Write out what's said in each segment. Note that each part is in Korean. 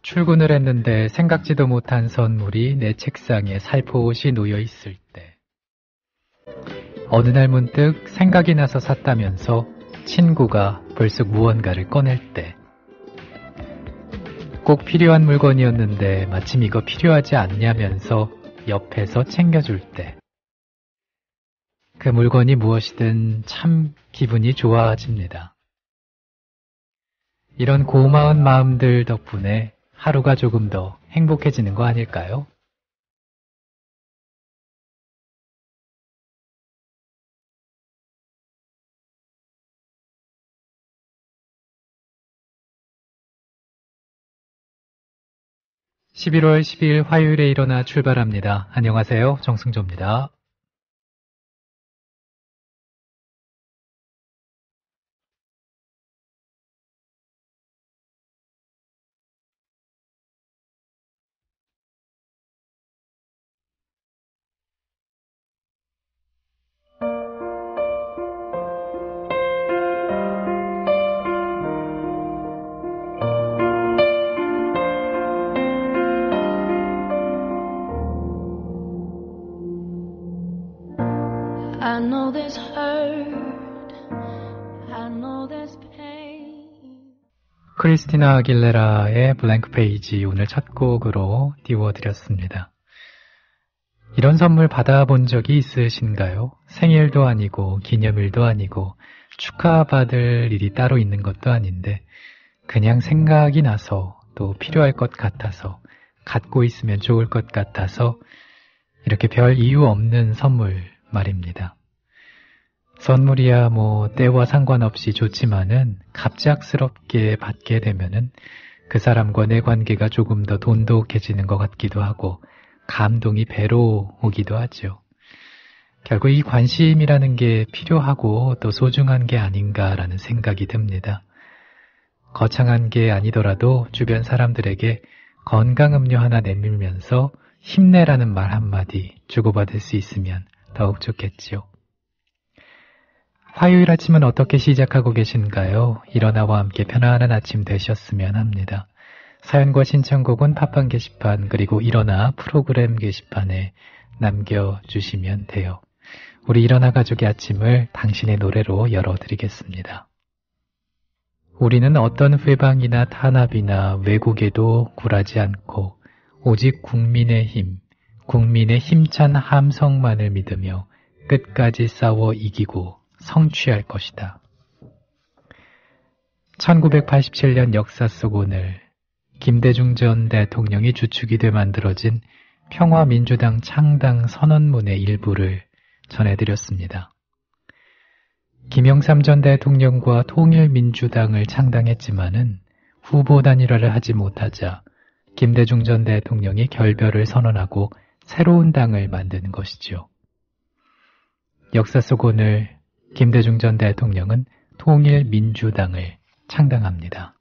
출근을 했는데 생각지도 못한 선물이 내 책상에 살포시 놓여 있을 때, 어느 날 문득 생각이 나서 샀다면서 친구가 불쑥 무언가를 꺼낼 때, 꼭 필요한 물건이었는데 마침 이거 필요하지 않냐면서 옆에서 챙겨줄 때, 그 물건이 무엇이든 참 기분이 좋아집니다. 이런 고마운 마음들 덕분에 하루가 조금 더 행복해지는 거 아닐까요? (11월 12일) 화요일에 일어나 출발합니다. 안녕하세요, 정승조입니다. I know there's hurt, I know there's pain. 크리스티나 아길레라의 블랭크 페이지 오늘 첫 곡으로 띄워드렸습니다. 이런 선물 받아본 적이 있으신가요? 생일도 아니고 기념일도 아니고 축하받을 일이 따로 있는 것도 아닌데 그냥 생각이 나서 또 필요할 것 같아서 갖고 있으면 좋을 것 같아서 이렇게 별 이유 없는 선물 말입니다. 선물이야 때와 상관없이 좋지만은 갑작스럽게 받게 되면은 그 사람과 내 관계가 조금 더 돈독해지는 것 같기도 하고 감동이 배로 오기도 하죠. 결국 이 관심이라는 게 필요하고 또 소중한 게 아닌가라는 생각이 듭니다. 거창한 게 아니더라도 주변 사람들에게 건강음료 하나 내밀면서 힘내라는 말 한마디 주고받을 수 있으면 더욱 좋겠지요. 화요일 아침은 어떻게 시작하고 계신가요? 일어나와 함께 편안한 아침 되셨으면 합니다. 사연과 신청곡은 팟빵 게시판 그리고 일어나 프로그램 게시판에 남겨주시면 돼요. 우리 일어나 가족의 아침을 당신의 노래로 열어드리겠습니다. 우리는 어떤 회방이나 탄압이나 왜곡에도 굴하지 않고 오직 국민의 힘, 국민의 힘찬 함성만을 믿으며 끝까지 싸워 이기고 성취할 것이다. 1987년 역사 속 오늘 김대중 전 대통령이 주축이 돼 만들어진 평화민주당 창당 선언문의 일부를 전해드렸습니다. 김영삼 전 대통령과 통일민주당을 창당했지만은 후보 단일화를 하지 못하자 김대중 전 대통령이 결별을 선언하고 새로운 당을 만드는 것이죠. 역사 속 오늘 김대중 전 대통령은 통일민주당을 창당합니다.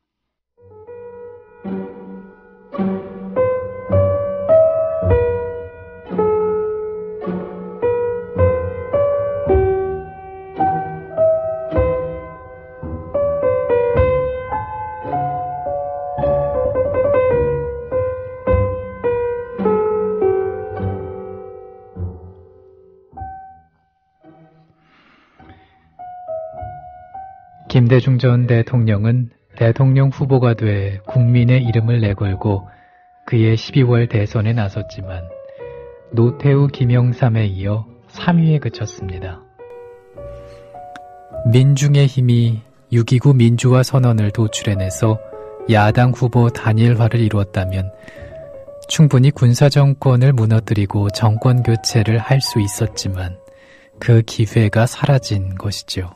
김대중 전 대통령은 대통령 후보가 돼 국민의 이름을 내걸고 그해 12월 대선에 나섰지만 노태우, 김영삼에 이어 3위에 그쳤습니다. 민중의 힘이 6.29 민주화 선언을 도출해내서 야당 후보 단일화를 이루었다면 충분히 군사정권을 무너뜨리고 정권교체를 할 수 있었지만 그 기회가 사라진 것이죠.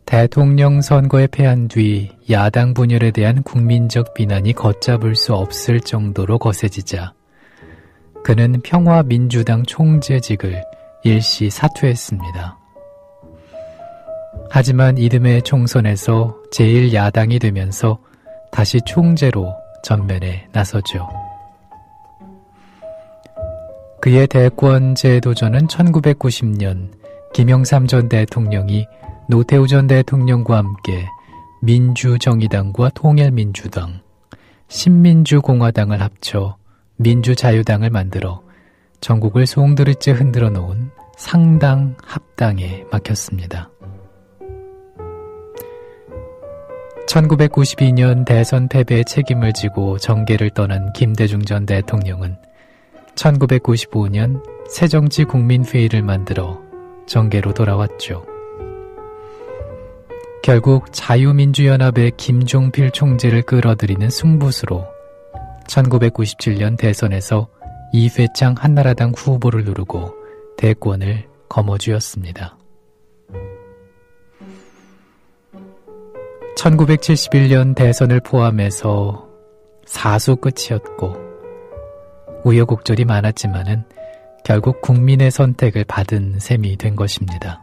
대통령 선거에 패한 뒤 야당 분열에 대한 국민적 비난이 걷잡을 수 없을 정도로 거세지자 그는 평화민주당 총재직을 일시 사퇴했습니다. 하지만 이듬해 총선에서 제1야당이 되면서 다시 총재로 전면에 나서죠. 그의 대권제 도전은 1990년 김영삼 전 대통령이 노태우 전 대통령과 함께 민주정의당과 통일민주당, 신민주공화당을 합쳐 민주자유당을 만들어 전국을 송두리째 흔들어 놓은 상당 합당에 막혔습니다. 1992년 대선 패배의 책임을 지고 정계를 떠난 김대중 전 대통령은 1995년 새정치국민회의를 만들어 정계로 돌아왔죠. 결국 자유민주연합의 김종필 총재를 끌어들이는 승부수로 1997년 대선에서 이회창 한나라당 후보를 누르고 대권을 거머쥐었습니다. 1971년 대선을 포함해서 사수 끝이었고 우여곡절이 많았지만은 결국 국민의 선택을 받은 셈이 된 것입니다.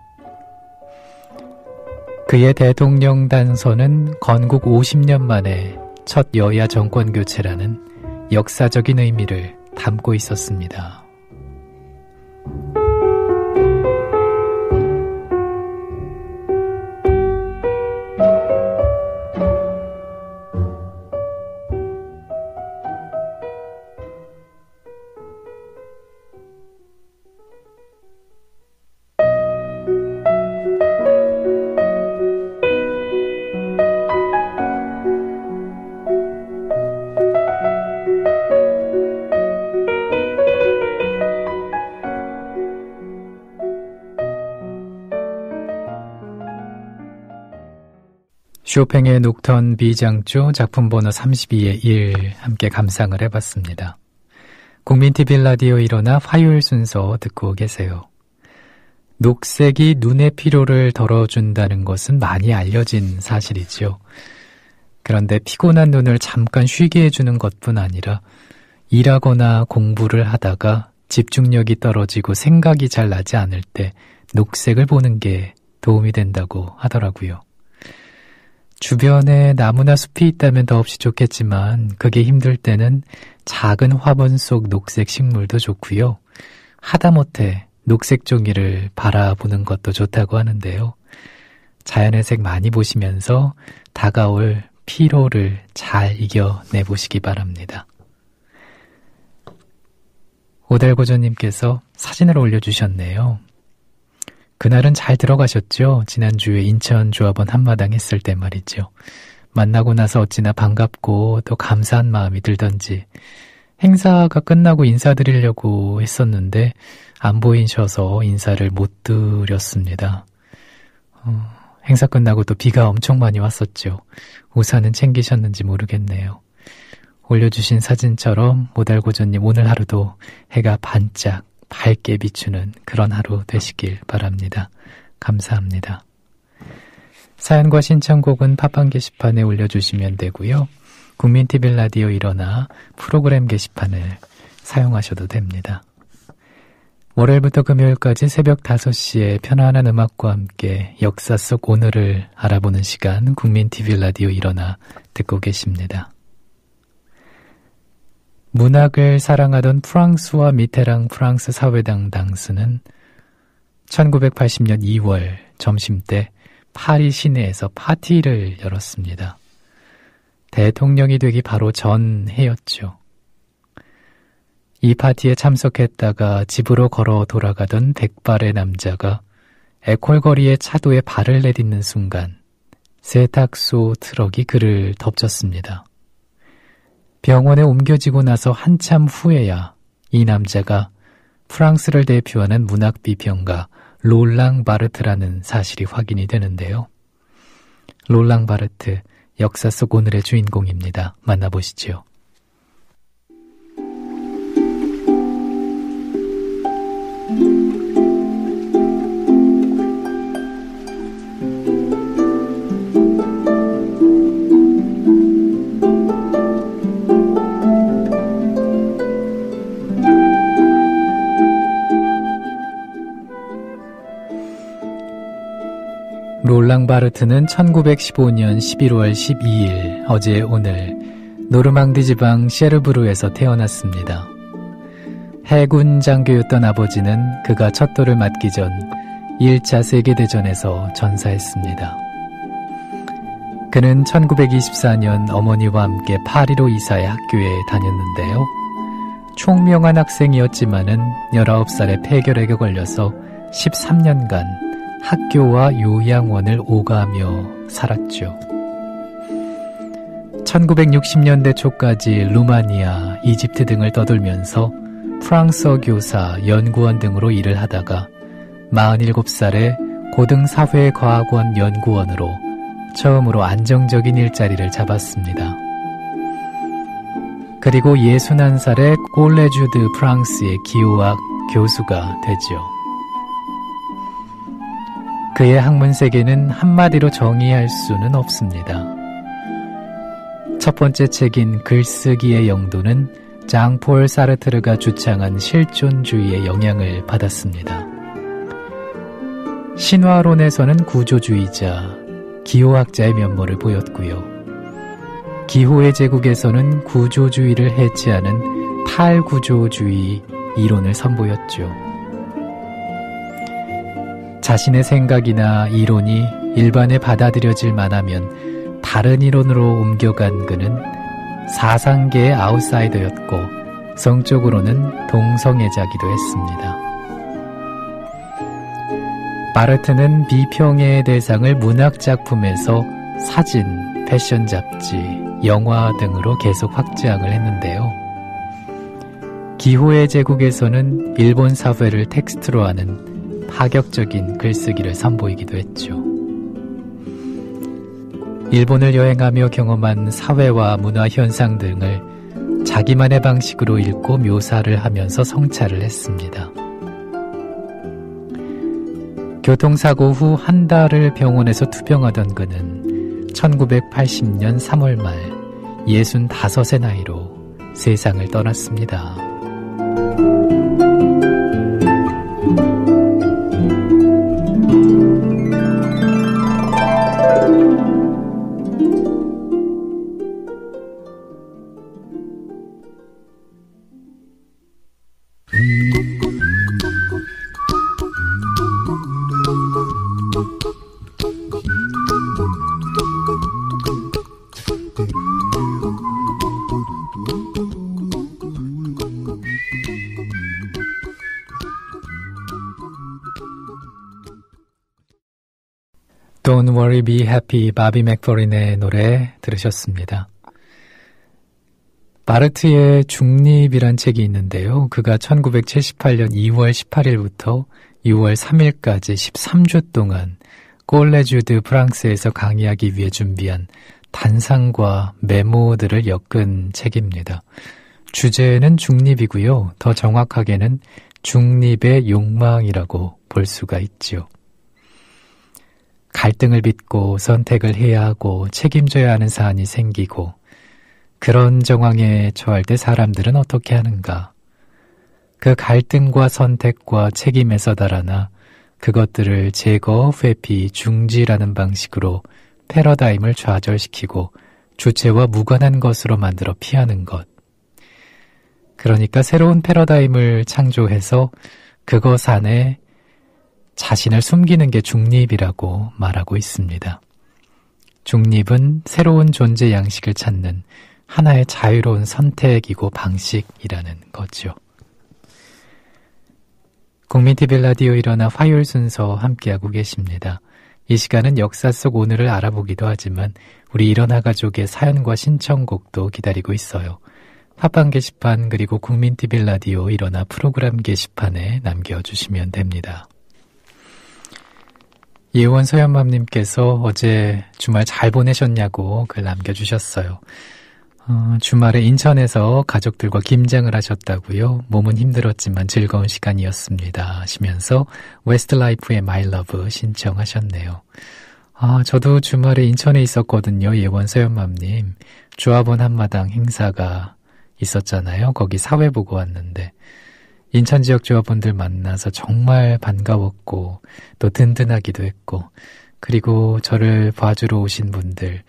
그의 대통령 당선은 건국 50년 만에 첫 여야 정권 교체라는 역사적인 의미를 담고 있었습니다. 쇼팽의 녹턴 B장조 작품 번호 32의 1 함께 감상을 해봤습니다. 국민TV 라디오 일어나 화요일 순서 듣고 계세요. 녹색이 눈의 피로를 덜어준다는 것은 많이 알려진 사실이죠. 그런데 피곤한 눈을 잠깐 쉬게 해주는 것뿐 아니라 일하거나 공부를 하다가 집중력이 떨어지고 생각이 잘 나지 않을 때 녹색을 보는 게 도움이 된다고 하더라고요. 주변에 나무나 숲이 있다면 더없이 좋겠지만 그게 힘들 때는 작은 화분 속 녹색 식물도 좋고요. 하다못해 녹색 종이를 바라보는 것도 좋다고 하는데요. 자연의 색 많이 보시면서 다가올 피로를 잘 이겨내보시기 바랍니다. 오달고전님께서 사진을 올려주셨네요. 그날은 잘 들어가셨죠? 지난주에 인천 조합원 한마당 했을 때 말이죠. 만나고 나서 어찌나 반갑고 또 감사한 마음이 들던지 행사가 끝나고 인사드리려고 했었는데 안 보이셔서 인사를 못 드렸습니다. 행사 끝나고 또 비가 엄청 많이 왔었죠. 우산은 챙기셨는지 모르겠네요. 올려주신 사진처럼 모달고전님 오늘 하루도 해가 반짝 밝게 비추는 그런 하루 되시길 바랍니다. 감사합니다. 사연과 신청곡은 팟빵 게시판에 올려주시면 되고요. 국민TV 라디오 일어나 프로그램 게시판을 사용하셔도 됩니다. 월요일부터 금요일까지 새벽 5시에 편안한 음악과 함께 역사 속 오늘을 알아보는 시간 국민TV 라디오 일어나 듣고 계십니다. 문학을 사랑하던 프랑스와 미테랑 프랑스 사회당 당수는 1980년 2월 점심때 파리 시내에서 파티를 열었습니다. 대통령이 되기 바로 전해였죠. 이 파티에 참석했다가 집으로 걸어 돌아가던 백발의 남자가 에콜거리의 차도에 발을 내딛는 순간 세탁소 트럭이 그를 덮쳤습니다. 병원에 옮겨지고 나서 한참 후에야 이 남자가 프랑스를 대표하는 문학 비평가 롤랑 바르트라는 사실이 확인이 되는데요. 롤랑 바르트, 역사 속 오늘의 주인공입니다. 만나보시죠. 롤랑 바르트는 1915년 11월 12일 어제 오늘 노르망디 지방 셰르브르에서 태어났습니다. 해군 장교였던 아버지는 그가 첫돌을 맞기 전 1차 세계대전에서 전사했습니다. 그는 1924년 어머니와 함께 파리로 이사해 학교에 다녔는데요. 총명한 학생이었지만은 19살에 폐결핵에 걸려서 13년간 학교와 요양원을 오가며 살았죠. 1960년대 초까지 루마니아, 이집트 등을 떠돌면서 프랑스어 교사, 연구원 등으로 일을 하다가 47살에 고등사회과학원 연구원으로 처음으로 안정적인 일자리를 잡았습니다. 그리고 61살에 콜레주 드 프랑스의 기호학 교수가 되죠. 그의 학문 세계는 한마디로 정의할 수는 없습니다. 첫 번째 책인 글쓰기의 영도는 장폴 사르트르가 주창한 실존주의의 영향을 받았습니다. 신화론에서는 구조주의자, 기호학자의 면모를 보였고요. 기호의 제국에서는 구조주의를 해치하는 탈구조주의 이론을 선보였죠. 자신의 생각이나 이론이 일반에 받아들여질 만하면 다른 이론으로 옮겨간 그는 사상계의 아웃사이더였고 성적으로는 동성애자기도 했습니다. 바르트는 비평의 대상을 문학작품에서 사진, 패션 잡지, 영화 등으로 계속 확장을 했는데요. 기호의 제국에서는 일본 사회를 텍스트로 하는 파격적인 글쓰기를 선보이기도 했죠. 일본을 여행하며 경험한 사회와 문화 현상 등을 자기만의 방식으로 읽고 묘사를 하면서 성찰을 했습니다. 교통사고 후 한 달을 병원에서 투병하던 그는 1980년 3월 말 65의 나이로 세상을 떠났습니다. Don't Worry Be Happy, 바비 맥퍼린의 노래 들으셨습니다. 바르트의 중립이란 책이 있는데요. 그가 1978년 2월 18일부터 6월 3일까지 13주 동안 콜레주 드 프랑스에서 강의하기 위해 준비한 단상과 메모들을 엮은 책입니다. 주제는 중립이고요. 더 정확하게는 중립의 욕망이라고 볼 수가 있죠. 갈등을 빚고 선택을 해야 하고 책임져야 하는 사안이 생기고 그런 정황에 처할 때 사람들은 어떻게 하는가? 그 갈등과 선택과 책임에서 달아나 그것들을 제거, 회피, 중지라는 방식으로 패러다임을 좌절시키고 주체와 무관한 것으로 만들어 피하는 것. 그러니까 새로운 패러다임을 창조해서 그것 안에 자신을 숨기는 게 중립이라고 말하고 있습니다. 중립은 새로운 존재 양식을 찾는 하나의 자유로운 선택이고 방식이라는 거죠. 국민TV 라디오 일어나 화요일 순서 함께하고 계십니다. 이 시간은 역사 속 오늘을 알아보기도 하지만 우리 일어나 가족의 사연과 신청곡도 기다리고 있어요. 팟빵 게시판 그리고 국민TV 라디오 일어나 프로그램 게시판에 남겨주시면 됩니다. 예원 서연맘님께서 어제 주말 잘 보내셨냐고 글 남겨주셨어요. 주말에 인천에서 가족들과 김장을 하셨다고요. 몸은 힘들었지만 즐거운 시간이었습니다 하시면서 웨스트라이프의 My Love 신청하셨네요. 저도 주말에 인천에 있었거든요. 예원 서연맘님. 조합원 한마당 행사가 있었잖아요. 거기 사회 보고 왔는데 인천 지역 조합원들 만나서 정말 반가웠고 또 든든하기도 했고 그리고 저를 봐주러 오신 분들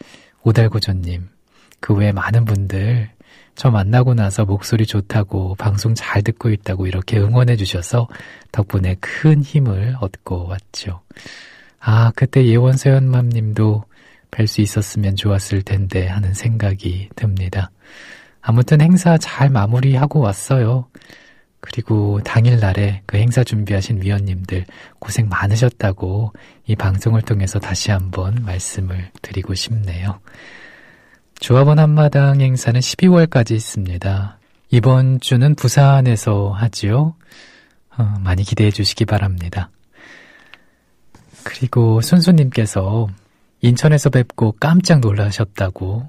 오달고조님 그 외에 많은 분들 저 만나고 나서 목소리 좋다고 방송 잘 듣고 있다고 이렇게 응원해 주셔서 덕분에 큰 힘을 얻고 왔죠. 그때 예원서연맘님도 뵐 수 있었으면 좋았을 텐데 하는 생각이 듭니다. 아무튼 행사 잘 마무리하고 왔어요. 그리고 당일날에 그 행사 준비하신 위원님들 고생 많으셨다고 이 방송을 통해서 다시 한번 말씀을 드리고 싶네요. 조합원 한마당 행사는 12월까지 있습니다. 이번 주는 부산에서 하지요. 많이 기대해 주시기 바랍니다. 그리고 순수님께서 인천에서 뵙고 깜짝 놀라셨다고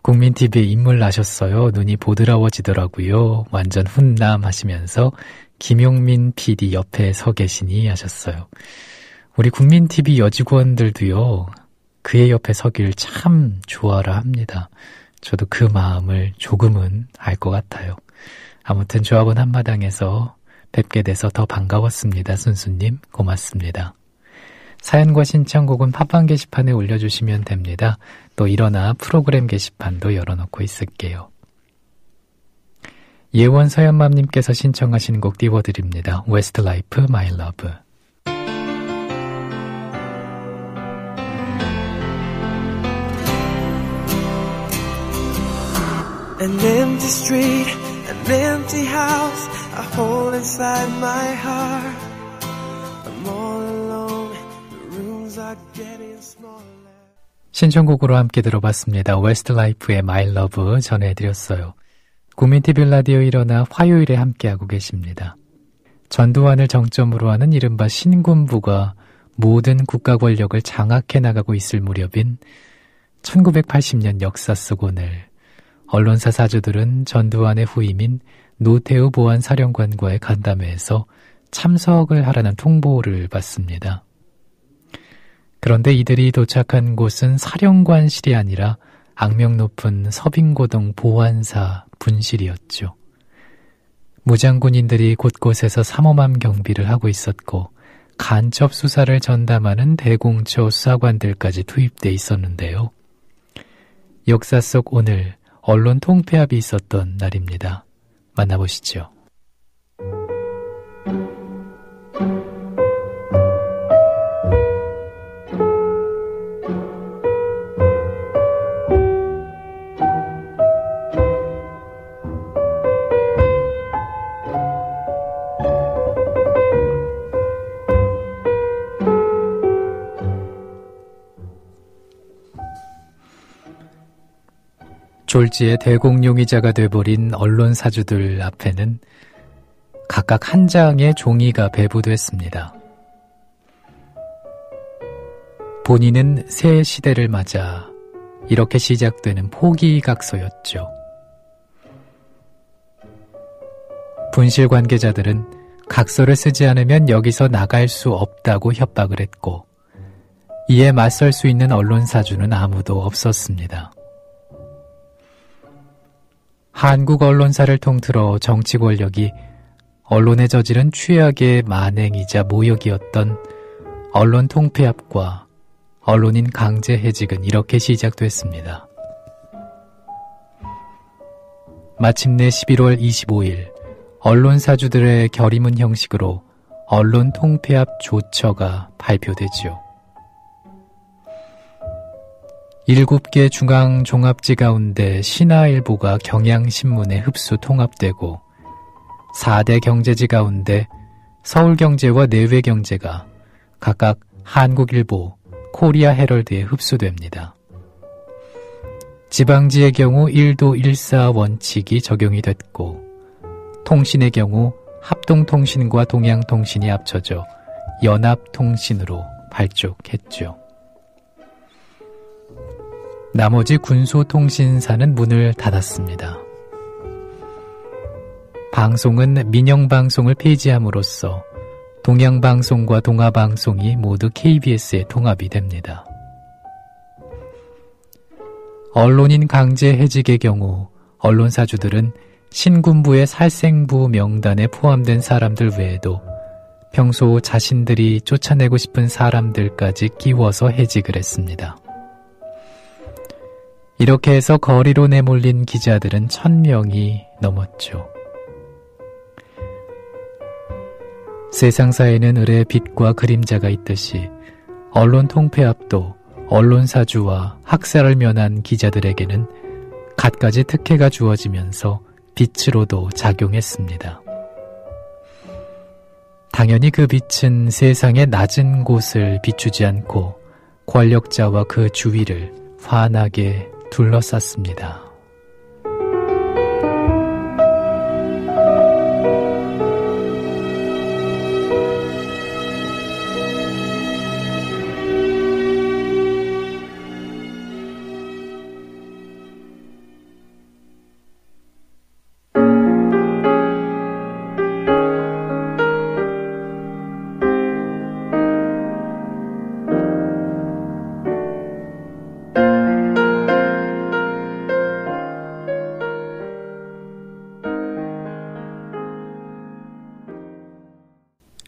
국민TV에 인물 나셨어요. 눈이 보드라워지더라고요. 완전 훈남 하시면서 김용민 PD 옆에 서 계시니 하셨어요. 우리 국민TV 여직원들도요. 그의 옆에 서길 참 좋아라 합니다. 저도 그 마음을 조금은 알 것 같아요. 아무튼 조합원 한마당에서 뵙게 돼서 더 반가웠습니다. 순수님 고맙습니다. 사연과 신청곡은 팟빵 게시판에 올려주시면 됩니다. 또 일어나 프로그램 게시판도 열어놓고 있을게요. 예원 서연맘님께서 신청하신 곡 띄워드립니다. 웨스트라이프 My Love. An empty street, an empty house, a hole inside my heart. I'm all alone, the rooms are getting smaller. 신청곡으로 함께 들어봤습니다. 웨스트라이프의 My Love 전해드렸어요. 국민TV 라디오 일어나 화요일에 함께하고 계십니다. 전두환을 정점으로 하는 이른바 신군부가 모든 국가 권력을 장악해 나가고 있을 무렵인 1980년 역사 속 오늘 언론사 사주들은 전두환의 후임인 노태우 보안사령관과의 간담회에서 참석을 하라는 통보를 받습니다. 그런데 이들이 도착한 곳은 사령관실이 아니라 악명 높은 서빙고동 보안사 분실이었죠. 무장군인들이 곳곳에서 삼엄한 경비를 하고 있었고 간첩 수사를 전담하는 대공처 수사관들까지 투입돼 있었는데요. 역사 속 오늘 언론 통폐합이 있었던 날입니다. 만나보시죠. 졸지에 대공용의자가 돼버린 언론사주들 앞에는 각각 한 장의 종이가 배부됐습니다. 본인은 새 시대를 맞아 이렇게 시작되는 포기각서였죠. 분실 관계자들은 각서를 쓰지 않으면 여기서 나갈 수 없다고 협박을 했고 이에 맞설 수 있는 언론사주는 아무도 없었습니다. 한국 언론사를 통틀어 정치 권력이 언론에 저지른 최악의 만행이자 모욕이었던 언론 통폐합과 언론인 강제 해직은 이렇게 시작됐습니다. 마침내 11월 25일 언론사주들의 결의문 형식으로 언론 통폐합 조처가 발표되죠. 7개 중앙 종합지 가운데 신화일보가 경향신문에 흡수 통합되고 4대 경제지 가운데 서울경제와 내외경제가 각각 한국일보, 코리아 헤럴드에 흡수됩니다. 지방지의 경우 1도 1사 원칙이 적용이 됐고 통신의 경우 합동통신과 동양통신이 합쳐져 연합통신으로 발족했죠. 나머지 군소통신사는 문을 닫았습니다. 방송은 민영방송을 폐지함으로써 동양방송과 동아방송이 모두 KBS에 통합이 됩니다. 언론인 강제 해직의 경우 언론사주들은 신군부의 살생부 명단에 포함된 사람들 외에도 평소 자신들이 쫓아내고 싶은 사람들까지 끼워서 해직을 했습니다. 이렇게 해서 거리로 내몰린 기자들은 1000명이 넘었죠. 세상사에는 을의 빛과 그림자가 있듯이 언론 통폐합도 언론사주와 학살을 면한 기자들에게는 갖가지 특혜가 주어지면서 빛으로도 작용했습니다. 당연히 그 빛은 세상의 낮은 곳을 비추지 않고 권력자와 그 주위를 환하게 둘러쌌습니다.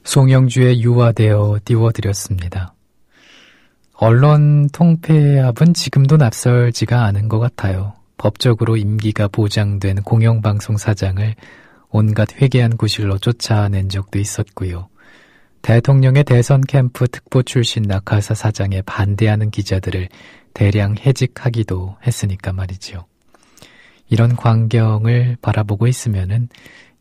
송영주의 유화되어 띄워드렸습니다. 언론 통폐합은 지금도 낯설지가 않은 것 같아요. 법적으로 임기가 보장된 공영방송 사장을 온갖 회개한 구실로 쫓아낸 적도 있었고요. 대통령의 대선 캠프 특보 출신 낙하사 사장에 반대하는 기자들을 대량 해직하기도 했으니까 말이죠. 이런 광경을 바라보고 있으면은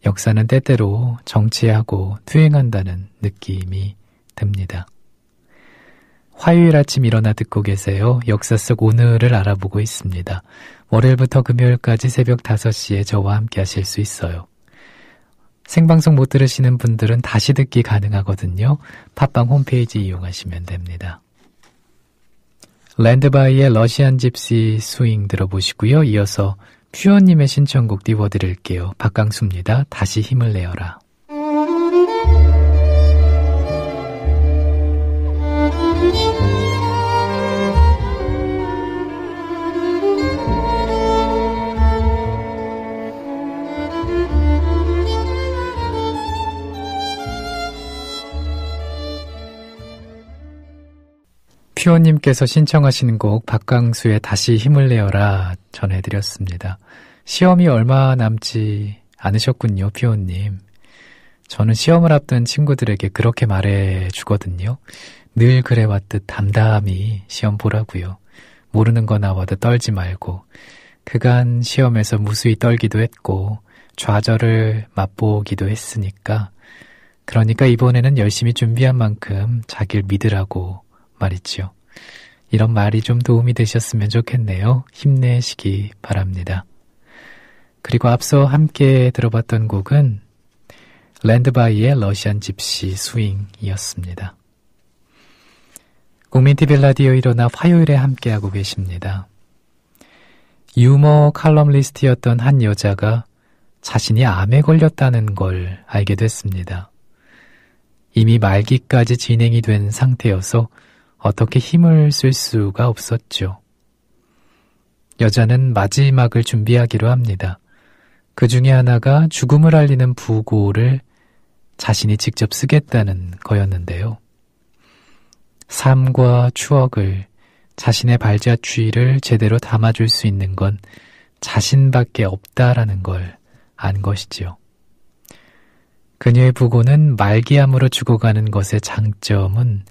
역사는 때때로 정치하고 투행한다는 느낌이 듭니다. 화요일 아침 일어나 듣고 계세요. 역사 속 오늘을 알아보고 있습니다. 월요일부터 금요일까지 새벽 5시에 저와 함께 하실 수 있어요. 생방송 못 들으시는 분들은 다시 듣기 가능하거든요. 팟빵 홈페이지 이용하시면 됩니다. 랜드바이의 러시안 집시 스윙 들어보시고요. 이어서 퓨어님의 신청곡 띄워드릴게요. 박강수입니다. 다시 힘을 내어라. 퓨어님께서 신청하시는 곡 박강수의 다시 힘을 내어라 전해드렸습니다. 시험이 얼마 남지 않으셨군요, 퓨어님. 저는 시험을 앞둔 친구들에게 그렇게 말해주거든요. 늘 그래왔듯 담담히 시험 보라고요. 모르는 거 나와도 떨지 말고. 그간 시험에서 무수히 떨기도 했고 좌절을 맛보기도 했으니까 그러니까 이번에는 열심히 준비한 만큼 자기를 믿으라고 말이죠. 이런 말이 좀 도움이 되셨으면 좋겠네요. 힘내시기 바랍니다. 그리고 앞서 함께 들어봤던 곡은 랜드바이의 러시안 집시 스윙이었습니다. 국민TV 라디오 일어나 화요일에 함께하고 계십니다. 유머 칼럼리스트였던 한 여자가 자신이 암에 걸렸다는 걸 알게 됐습니다. 이미 말기까지 진행이 된 상태여서 어떻게 힘을 쓸 수가 없었죠. 여자는 마지막을 준비하기로 합니다. 그 중에 하나가 죽음을 알리는 부고를 자신이 직접 쓰겠다는 거였는데요. 삶과 추억을, 자신의 발자취를 제대로 담아줄 수 있는 건 자신밖에 없다라는 걸 안 것이지요. 그녀의 부고는 말기암으로 죽어가는 것의 장점은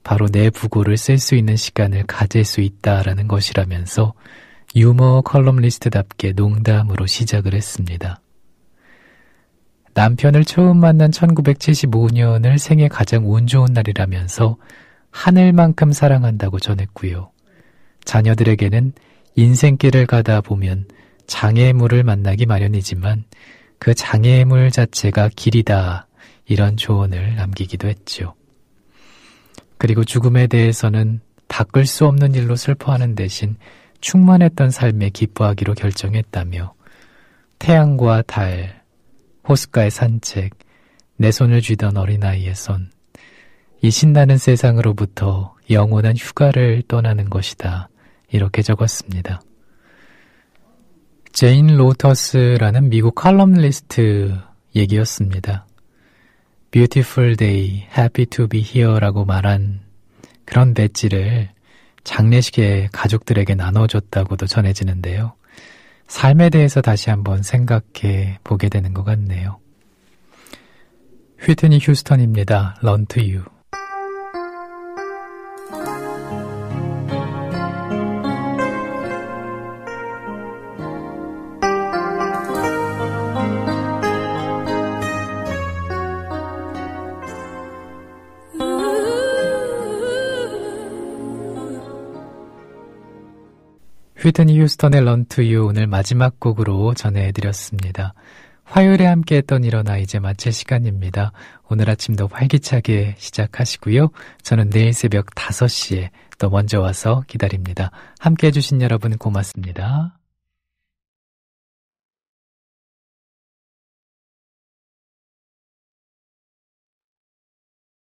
바로 내 부고를 쓸 수 있는 시간을 가질 수 있다라는 것이라면서 유머 컬럼리스트답게 농담으로 시작을 했습니다. 남편을 처음 만난 1975년을 생애 가장 운 좋은 날이라면서 하늘만큼 사랑한다고 전했고요. 자녀들에게는 인생길을 가다 보면 장애물을 만나기 마련이지만 그 장애물 자체가 길이다, 이런 조언을 남기기도 했죠. 그리고 죽음에 대해서는 바꿀 수 없는 일로 슬퍼하는 대신 충만했던 삶에 기뻐하기로 결정했다며 태양과 달, 호숫가의 산책, 내 손을 쥐던 어린아이의 손, 이 신나는 세상으로부터 영원한 휴가를 떠나는 것이다, 이렇게 적었습니다. 제인 로터스라는 미국 칼럼리스트 얘기였습니다. Beautiful day, happy to be here라고 말한 그런 배지를 장례식에 가족들에게 나눠줬다고도 전해지는데요. 삶에 대해서 다시 한번 생각해 보게 되는 것 같네요. 휘트니 휴스턴입니다. Run to you. 휘트니 휴스턴의 Run to You 오늘 마지막 곡으로 전해드렸습니다. 화요일에 함께했던 일어나 이제 마칠 시간입니다. 오늘 아침도 활기차게 시작하시고요. 저는 내일 새벽 5시에 또 먼저 와서 기다립니다. 함께해 주신 여러분 고맙습니다.